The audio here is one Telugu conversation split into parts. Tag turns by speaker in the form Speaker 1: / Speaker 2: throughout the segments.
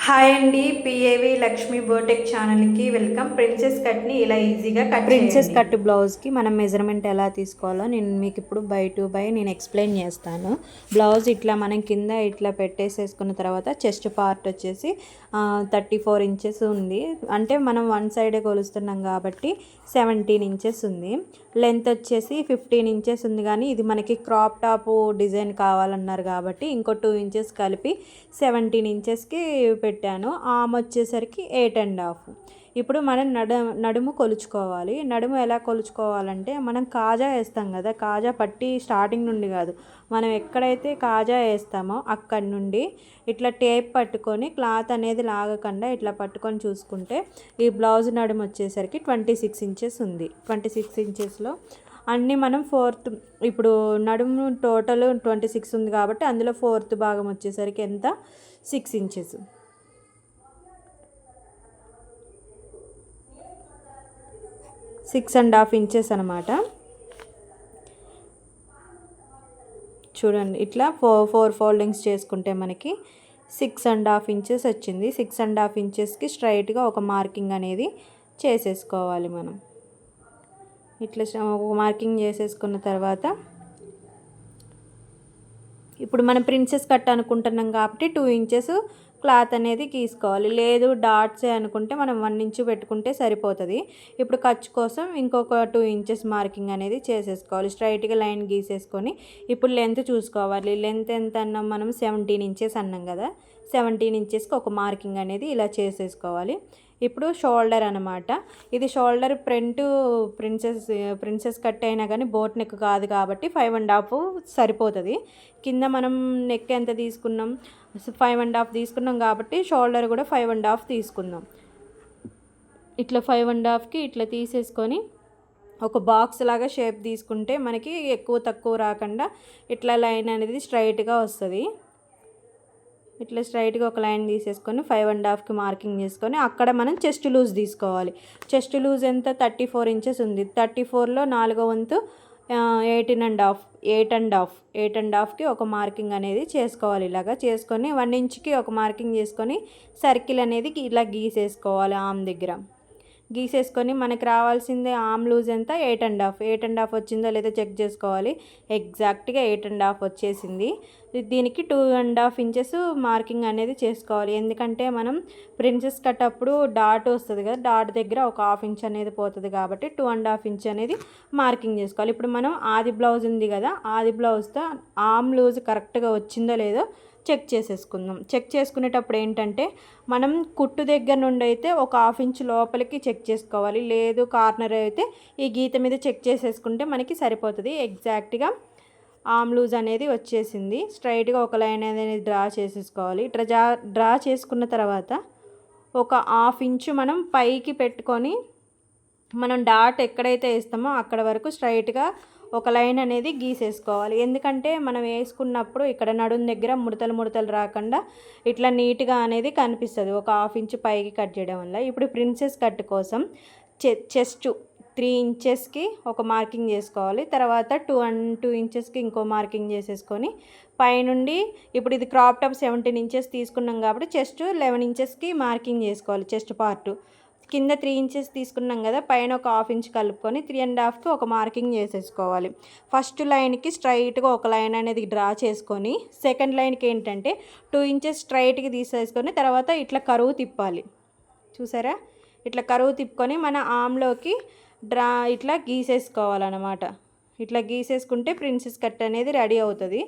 Speaker 1: హాయ్ అండి, పిఏవి లక్ష్మి బోటెక్ ఛానల్కి వెల్కమ్. ప్రిన్సెస్ కట్ని ఇలా ఈజీగా
Speaker 2: ప్రిన్సెస్ కట్ బ్లౌజ్కి మనం మెజర్మెంట్ ఎలా తీసుకోవాలో నేను మీకు ఇప్పుడు బై టు బై నేను ఎక్స్ప్లెయిన్ చేస్తాను. బ్లౌజ్ ఇట్లా మనం కింద ఇట్లా పెట్టేసేసుకున్న తర్వాత చెస్ట్ పార్ట్ వచ్చేసి 34 ఇంచెస్ ఉంది. అంటే మనం వన్ సైడే కొలుస్తున్నాం కాబట్టి 17 ఇంచెస్ ఉంది. లెంత్ వచ్చేసి 15 ఇంచెస్ ఉంది. కానీ ఇది మనకి క్రాప్ టాప్ డిజైన్ కావాలన్నారు కాబట్టి ఇంకో 2 ఇంచెస్ కలిపి 17 ఇంచెస్కి పెట్టాను. ఆమ్ వచ్చేసరికి 8.5. ఇప్పుడు మనం నడుము కొలుచుకోవాలి. నడుము ఎలా కొలుచుకోవాలంటే మనం కాజా వేస్తాం కదా, కాజా పట్టి స్టార్టింగ్ నుండి కాదు, మనం ఎక్కడైతే కాజా వేస్తామో అక్కడి నుండి ఇట్లా టేప్ పట్టుకొని క్లాత్ అనేది లాగకుండా ఇట్లా పట్టుకొని చూసుకుంటే ఈ బ్లౌజ్ నడుము వచ్చేసరికి 26 ఇంచెస్ ఉంది. 26 ఇంచెస్లో అన్నీ మనం ఫోర్త్, ఇప్పుడు నడుము టోటల్ 26 ఉంది కాబట్టి అందులో ఫోర్త్ భాగం వచ్చేసరికి ఎంత, 6 ఇంచెస్. 6.5 ఇంచెస్ అనమాట. చూడండి, ఇట్లా ఫోర్ ఫోల్డింగ్స్ చేసుకుంటే మనకి 6.5 ఇంచెస్ వచ్చింది. 6.5 ఇంచెస్కి స్ట్రైట్గా ఒక మార్కింగ్ అనేది చేసేసుకోవాలి. మనం ఇట్లా ఒక మార్కింగ్ చేసేసుకున్న తర్వాత ఇప్పుడు మనం ప్రిన్సెస్ కట్ అనుకుంటున్నాం కాబట్టి 2 ఇంచెస్ క్లాత్ అనేది గీసుకోవాలి. లేదు డాట్సే అనుకుంటే మనం 1 ఇంచు పెట్టుకుంటే సరిపోతుంది. ఇప్పుడు ఖర్చు కోసం ఇంకొక 2 ఇంచెస్ మార్కింగ్ అనేది చేసేసుకోవాలి. స్ట్రైట్గా లైన్ గీసేసుకొని ఇప్పుడు లెంత్ చూసుకోవాలి. లెంత్ ఎంత అన్నాం మనం, 17 ఇంచెస్ అన్నాం కదా, 17 ఇంచెస్కి ఒక మార్కింగ్ అనేది ఇలా చేసేసుకోవాలి. ఇప్పుడు షోల్డర్ అనమాట. ఇది షోల్డర్ ఫ్రంట్ ప్రిన్సెస్ కట్ అయినా కానీ బోట్ నెక్ కాదు కాబట్టి 5.5 సరిపోతుంది. కింద మనం నెక్ ఎంత తీసుకున్నాం, 5.5 తీసుకున్నాం కాబట్టి షోల్డర్ కూడా 5.5 తీసుకుందాం. ఇట్లా 5.5కి ఇట్లా తీసేసుకొని ఒక బాక్స్ లాగా షేప్ తీసుకుంటే మనకి ఎక్కువ తక్కువ రాకుండా ఇట్లా లైన్ అనేది స్ట్రైట్గా వస్తుంది. ఇట్లా స్ట్రైట్గా ఒక లైన్ తీసేసుకొని 5.5కి మార్కింగ్ చేసుకొని అక్కడ మనం చెస్ట్ లూజ్ తీసుకోవాలి. చెస్ట్ లూజ్ ఎంత, 34 ఇంచెస్ ఉంది. 34లో 4వ వంతు 8.5కి ఒక మార్కింగ్ అనేది చేసుకోవాలి. ఇలాగా చేసుకొని 1 ఇంచ్కి ఒక మార్కింగ్ చేసుకొని సర్కిల్ అనేది ఇలా గీసేసుకోవాలి. ఆమ్ దగ్గర గీసేసుకొని మనకి రావాల్సిందే ఆమ్ లూజ్ ఎంత, 8.5 వచ్చిందో లేదో చెక్ చేసుకోవాలి. ఎగ్జాక్ట్గా 8.5 వచ్చేసింది. దీనికి 2.5 ఇంచెస్ మార్కింగ్ అనేది చేసుకోవాలి. ఎందుకంటే మనం ప్రిన్సెస్ కట్ అప్పుడు డాట్ వస్తుంది కదా, డాట్ దగ్గర ఒక 1/2 ఇంచ్ అనేది పోతుంది కాబట్టి 2.5 ఇంచ్ అనేది మార్కింగ్ చేసుకోవాలి. ఇప్పుడు మనం ఆది బ్లౌజ్ ఉంది కదా, ఆది బ్లౌజ్తో ఆమ్ లూజ్ కరెక్ట్గా వచ్చిందో లేదో చెక్ చేసేసుకుందాం. చెక్ చేసుకునేటప్పుడు ఏంటంటే మనం కుట్టు దగ్గర నుండి అయితే ఒక 1/2 ఇంచ్ లోపలికి చెక్ చేసుకోవాలి. లేదు కార్నర్ అయితే ఈ గీత మీద చెక్ చేసేసుకుంటే మనకి సరిపోతుంది. ఎగ్జాక్ట్గా ఆమ్ లూజ్ అనేది వచ్చేసింది. స్ట్రైట్గా ఒక లైన్ అనేది డ్రా చేసేసుకోవాలి. డ్రా చేసుకున్న తర్వాత ఒక 1/2 ఇంచు మనం పైకి పెట్టుకొని మనం డాట్ ఎక్కడైతే వేస్తామో అక్కడ వరకు స్ట్రైట్గా ఒక లైన్ అనేది గీసేసుకోవాలి. ఎందుకంటే మనం వేసుకున్నప్పుడు ఇక్కడ నడుము దగ్గర ముడతలు రాకుండా ఇట్లా నీట్గా అనేది కనిపిస్తుంది ఒక 1/2 ఇంచ్ పైకి కట్ చేయడం వల్ల. ఇప్పుడు ప్రిన్సెస్ కట్ కోసం చెస్ట్ 3 ఇంచెస్కి ఒక మార్కింగ్ చేసుకోవాలి. తర్వాత 2 ఇంచెస్కి ఇంకో మార్కింగ్ చేసేసుకొని పైనుండి ఇప్పుడు ఇది క్రాప్ టాప్ 17 ఇంచెస్ తీసుకున్నాం కాబట్టి చెస్ట్ 11 ఇంచెస్కి మార్కింగ్ చేసుకోవాలి. చెస్ట్ పార్ట్ కింద 3 ఇంచెస్ తీసుకున్నాం కదా, పైన ఒక 1/2 ఇంచ్ కలుపుకొని 3.5కి ఒక మార్కింగ్ చేసేసుకోవాలి. ఫస్ట్ లైన్కి స్ట్రైట్గా ఒక లైన్ అనేది డ్రా చేసుకొని సెకండ్ లైన్కి ఏంటంటే 2 ఇంచెస్ స్ట్రైట్కి తీసేసుకొని తర్వాత ఇట్లా కరువు తిప్పాలి. చూసారా, ఇట్లా కరువు తిప్పుకొని మన ఆమ్లోకి ఇట్లా గీసేసుకోవాలన్నమాట. ఇట్లా గీసేసుకుంటే ప్రిన్సెస్ కట్ అనేది రెడీ అవుతుంది.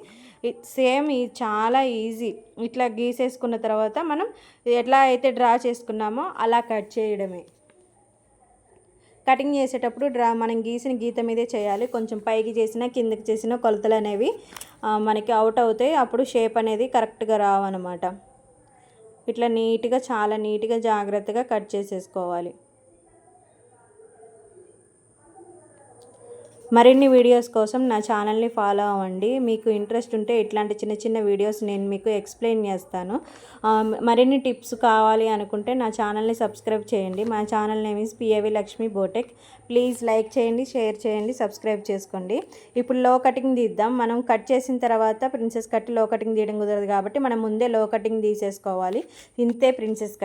Speaker 2: సేమ్ ఇది చాలా ఈజీ. ఇట్లా గీసేసుకున్న తర్వాత మనం ఎట్లా అయితే డ్రా చేసుకున్నామో అలా కట్ చేయడమే. కటింగ్ చేసేటప్పుడు మనం గీసిన గీత మీదే చేయాలి. కొంచెం పైకి చేసినా కిందకి చేసిన కొలతలు అనేవి మనకి అవుట్ అవుతాయి. అప్పుడు షేప్ అనేది కరెక్ట్గా రావన్నమాట. ఇట్లా నీట్గా, చాలా నీట్గా జాగ్రత్తగా కట్ చేసేసుకోవాలి. మరిన్ని వీడియోస్ కోసం నా ఛానల్ని ఫాలో అవ్వండి. మీకు ఇంట్రెస్ట్ ఉంటే ఇట్లాంటి చిన్న చిన్న వీడియోస్ నేను మీకు ఎక్స్ప్లెయిన్ చేస్తాను. మరిన్ని టిప్స్ కావాలి అనుకుంటే నా ఛానల్ని సబ్స్క్రైబ్ చేయండి. మా channel name is పిఏవి Lakshmi బోటెక్. Please like చేయండి, షేర్ చేయండి, సబ్స్క్రైబ్ చేసుకోండి. ఇప్పుడు లో కటింగ్ తీద్దాం. మనం కట్ చేసిన తర్వాత ప్రిన్సెస్ కట్ లో కటింగ్ తీయడం కుదరదు కాబట్టి మనం ముందే లో కటింగ్ తీసేసుకోవాలి. ఇంతే ప్రిన్సెస్ కట్.